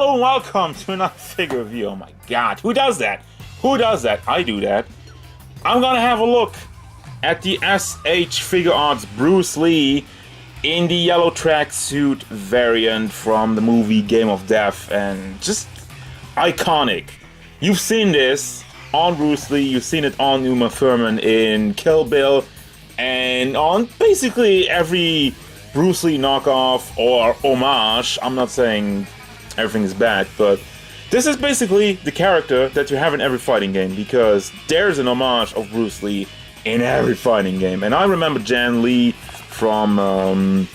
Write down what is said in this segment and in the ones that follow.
Hello and welcome to another figure review. Oh my god, who does that? Who does that? I do that. I'm gonna have a look at the SH Figuarts Bruce Lee in the yellow tracksuit variant from the movie Game of Death, and just iconic. You've seen this on Bruce Lee, you've seen it on Uma Thurman in Kill Bill, and on basically every Bruce Lee knockoff or homage. I'm not saying everything is bad, but this is basically the character that you have in every fighting game, because there's an homage of Bruce Lee in every fighting game. And I remember Jan Lee from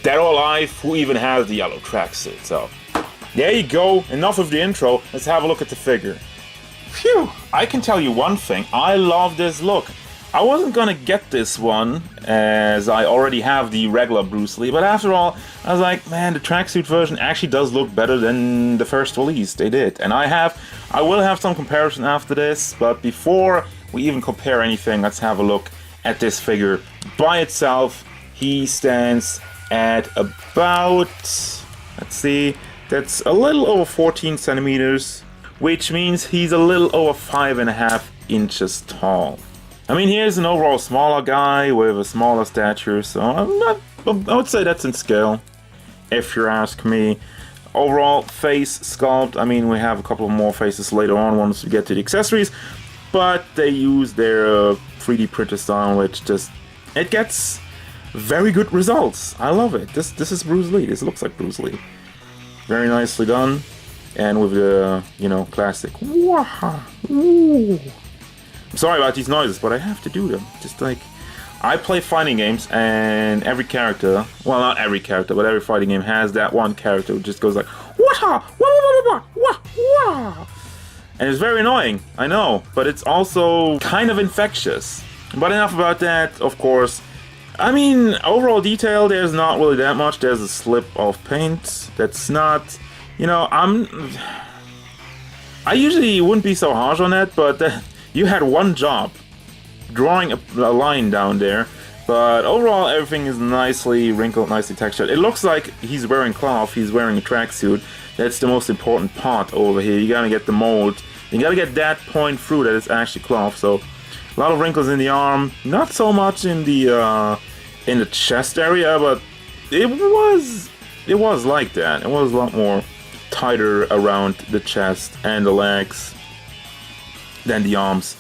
Dead or Alive, who even has the yellow tracksuit. So there you go, enough of the intro, let's have a look at the figure. Phew, I can tell you one thing, I love this look. I wasn't gonna get this one, as I already have the regular Bruce Lee, but after all, I was like, man, the tracksuit version actually does look better than the first release, they did. And I will have some comparison after this, but before we even compare anything, let's have a look at this figure. By itself, he stands at about, let's see, that's a little over 14 centimeters, which means he's a little over 5.5 inches tall. I mean, here's an overall smaller guy with a smaller stature, so I would say that's in scale, if you ask me. Overall, face sculpt, I mean, we have a couple more faces later on once we get to the accessories, but they use their 3D printer style, which just, it gets very good results. I love it. This is Bruce Lee. This looks like Bruce Lee. Very nicely done, and with the, you know, classic, wah, ooh. I'm sorry about these noises, but I have to do them. Just like, I play fighting games, and every character, well, not every character, but every fighting game has that one character who just goes like, wah, wah, wah, wah. And it's very annoying, I know, but it's also kind of infectious. But enough about that, of course. I mean, overall detail, there's not really that much. There's a slip of paint that's not, you know, I usually wouldn't be so harsh on that, but you had one job, drawing a line down there, but overall everything is nicely wrinkled, nicely textured. It looks like he's wearing cloth, he's wearing a tracksuit. That's the most important part over here. You gotta get the mold, you gotta get that point through that it's actually cloth. So a lot of wrinkles in the arm, not so much in the chest area, but it was like that. It was a lot more tighter around the chest and the legs than the arms.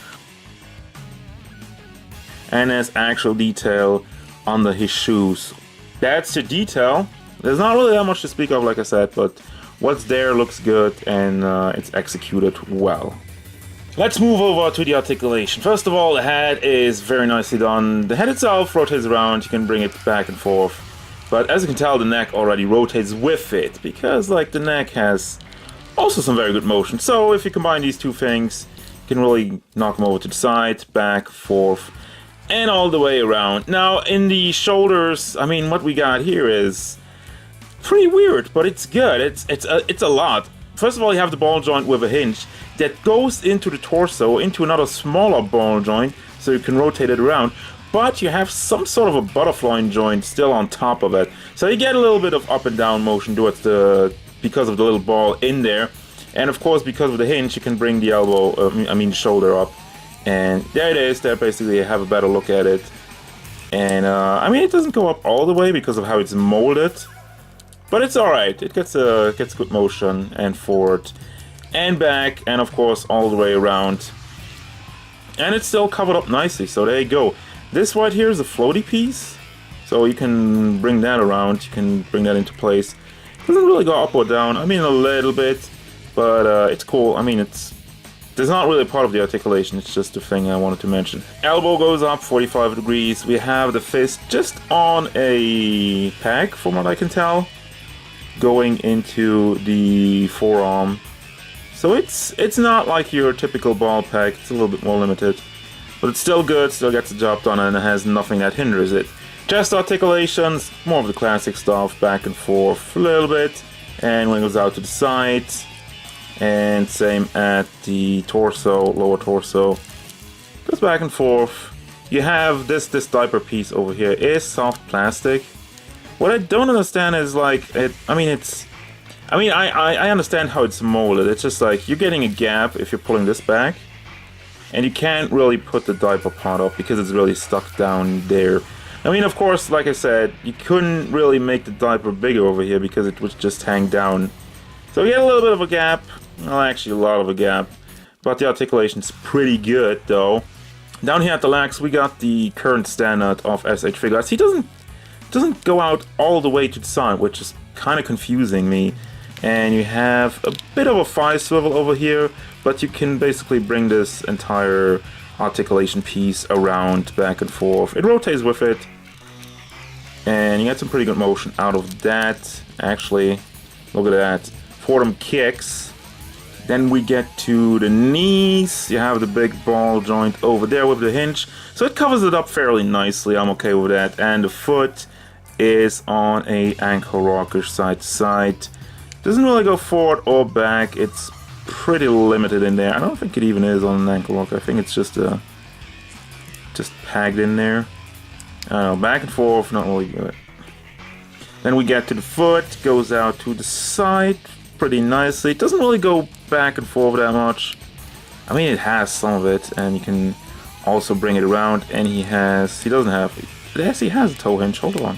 And there's actual detail under his shoes. That's the detail. There's not really that much to speak of, like I said, but what's there looks good, and it's executed well. Let's move over to the articulation. First of all, the head is very nicely done. The head itself rotates around, you can bring it back and forth. But as you can tell, the neck already rotates with it, because like the neck has also some very good motion. So if you combine these two things, you can really knock them over to the side, back, forth, and all the way around. Now, in the shoulders, I mean, what we got here is pretty weird, but it's good. It's a lot. First of all, you have the ball joint with a hinge that goes into the torso, into another smaller ball joint, so you can rotate it around. But you have some sort of a butterfly joint still on top of it. So you get a little bit of up and down motion because of the little ball in there. And of course, because of the hinge, you can bring the elbow, the shoulder up. And there it is, there basically you have a better look at it. And I mean, it doesn't go up all the way because of how it's molded. But it's alright, it gets good motion, and forward, and back, and of course all the way around. And it's still covered up nicely, so there you go. This right here is a floaty piece, so you can bring that around, you can bring that into place. It doesn't really go up or down, I mean a little bit. But it's cool. I mean, it's not really part of the articulation, it's just a thing I wanted to mention. Elbow goes up 45 degrees. We have the fist just on a peg, from what I can tell, going into the forearm. So it's not like your typical ball peg, it's a little bit more limited. But it's still good, still gets the job done, and it has nothing that hinders it. Chest articulations, more of the classic stuff, back and forth a little bit, and wingles out to the sides. And same at the torso, lower torso. Goes back and forth. You have this diaper piece over here is soft plastic. What I don't understand is like, I I mean, I understand how it's molded. It's just like, you're getting a gap if you're pulling this back. And you can't really put the diaper part up because it's really stuck down there. I mean, of course, like I said, you couldn't really make the diaper bigger over here because it would just hang down. So we get a little bit of a gap. Well, actually a lot of a gap. But the articulation's pretty good, though. Down here at the legs, we got the current standard of SH Figuarts. He doesn't go out all the way to the side, which is kind of confusing me. And you have a bit of a thigh swivel over here, but you can basically bring this entire articulation piece around back and forth. It rotates with it, and you get some pretty good motion out of that. Actually, look at that. Forearm kicks. Then we get to the knees. You have the big ball joint over there with the hinge, so it covers it up fairly nicely. I'm okay with that. And the foot is on a ankle rocker side to side. Doesn't really go forward or back. It's pretty limited in there. I don't think it even is on an ankle rocker. I think it's just pegged in there. I don't know, back and forth, not really good. Then we get to the foot, goes out to the side pretty nicely. It doesn't really go back and forth that much. I mean, it has some of it, and you can also bring it around. And he doesn't have. Yes, he has a toe hinge. Hold on,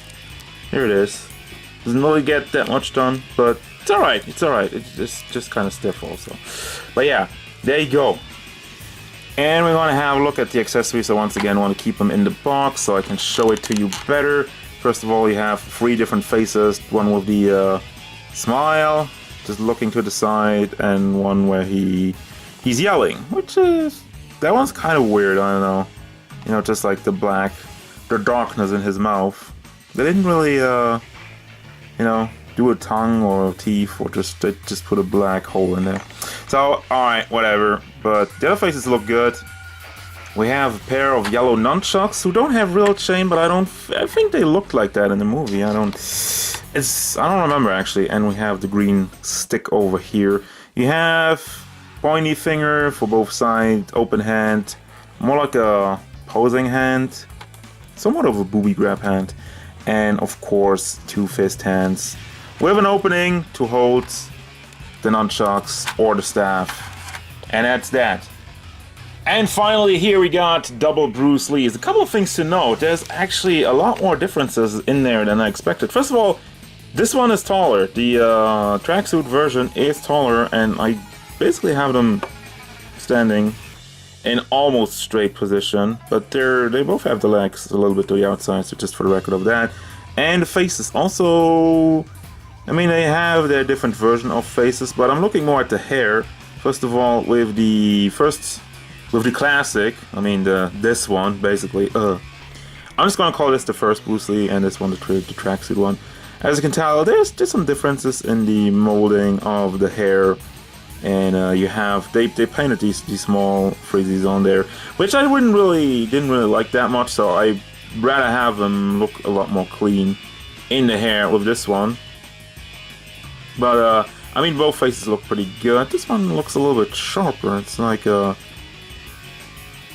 here it is. Doesn't really get that much done, but it's alright, it's alright. It's just kind of stiff also. But yeah, there you go. And we're going to have a look at the accessories. So once again, I want to keep them in the box so I can show it to you better. First of all, you have 3 different faces. One with the smile, just looking to the side, and one where he's yelling, which is, that one's kind of weird, I don't know. You know, just like the darkness in his mouth. They didn't really, you know, do a tongue or teeth, or just put a black hole in there. So, alright, whatever. But the other faces look good. We have a pair of yellow nunchucks who don't have real chain, but I think they looked like that in the movie. I don't remember actually. And we have the green stick over here. You have pointy finger for both sides, open hand, more like a posing hand, somewhat of a booby grab hand, and of course 2 fist hands with an opening to hold the nunchucks or the staff. And that's that. And finally, here we got double Bruce Lee's. A couple of things to note. There's actually a lot more differences in there than I expected. First of all, this one is taller. The tracksuit version is taller, and I basically have them standing in almost straight position. But they both have the legs a little bit to the outside, so just for the record of that. And the faces also, I mean, they have their different version of faces, but I'm looking more at the hair. First of all, with the classic, I mean this one basically. I'm just gonna call this the first Bruce Lee, and this one the tracksuit one. As you can tell, there's just some differences in the molding of the hair, and you have they painted these small frizzies on there, which I didn't really like that much. So I rather have them look a lot more clean in the hair with this one. But I mean, both faces look pretty good. This one looks a little bit sharper. It's like the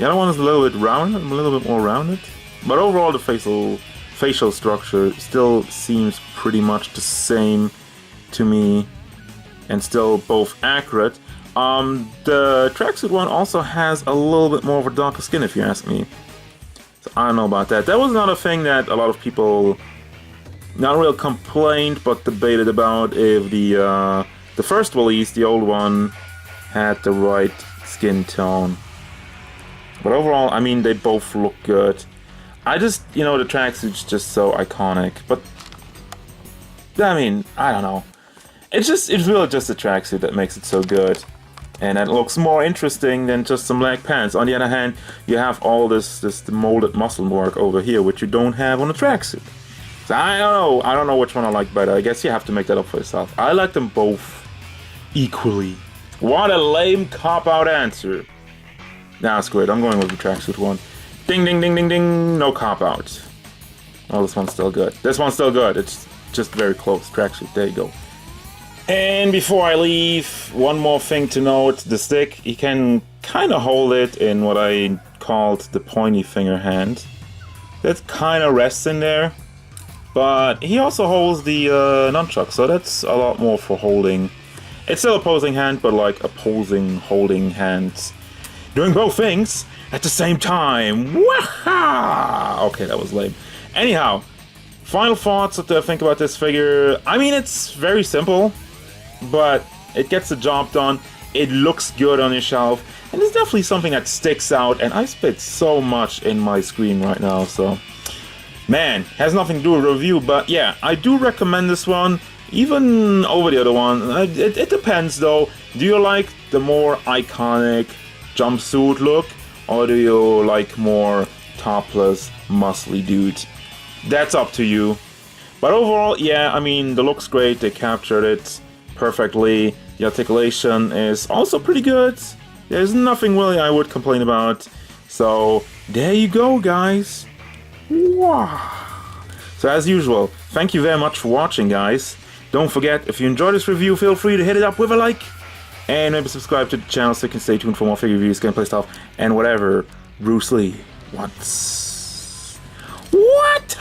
other one is a little bit rounded, a little bit more rounded. But overall, the facial structure still seems pretty much the same to me, and still both accurate. The tracksuit one also has a little bit more of a darker skin, if you ask me. So I don't know about that. That was another thing that a lot of people not real complained, but debated about if the first release, the old one, had the right skin tone. But overall, I mean, they both look good. I just, you know, the tracksuit's just so iconic. But I mean, I don't know. It's really just the tracksuit that makes it so good. And it looks more interesting than just some leg pants. On the other hand, you have all this molded muscle work over here, which you don't have on the tracksuit. So I don't know which one I like better. I guess you have to make that up for yourself. I like them both equally. What a lame cop-out answer. Nah, it's great. I'm going with the tracksuit one. Ding, ding, ding, ding, ding. No cop-out. Oh, this one's still good. This one's still good. It's just very close. Tracksuit. There you go. And before I leave, one more thing to note. The stick, you can kind of hold it in what I called the pointy finger hand. That kind of rests in there. but he also holds the nunchuck, so that's a lot more for holding. It's still opposing hand, but like opposing holding hands. Doing both things at the same time. Waha! Okay, that was lame. Anyhow, final thoughts that I think about this figure. I mean, it's very simple, but it gets the job done. It looks good on your shelf, and it's definitely something that sticks out, and I spit so much in my screen right now, so... Man, has nothing to do with review, but yeah, I do recommend this one, even over the other one. It depends though. Do you like the more iconic jumpsuit look, or do you like more topless, muscly dude? That's up to you. But overall, yeah, I mean, the look's great, they captured it perfectly. The articulation is also pretty good. There's nothing really I would complain about. So, there you go, guys. Wow. So as usual, thank you very much for watching, guys. Don't forget, if you enjoyed this review, feel free to hit it up with a like. And maybe subscribe to the channel so you can stay tuned for more figure reviews, gameplay stuff, and whatever Bruce Lee wants. What?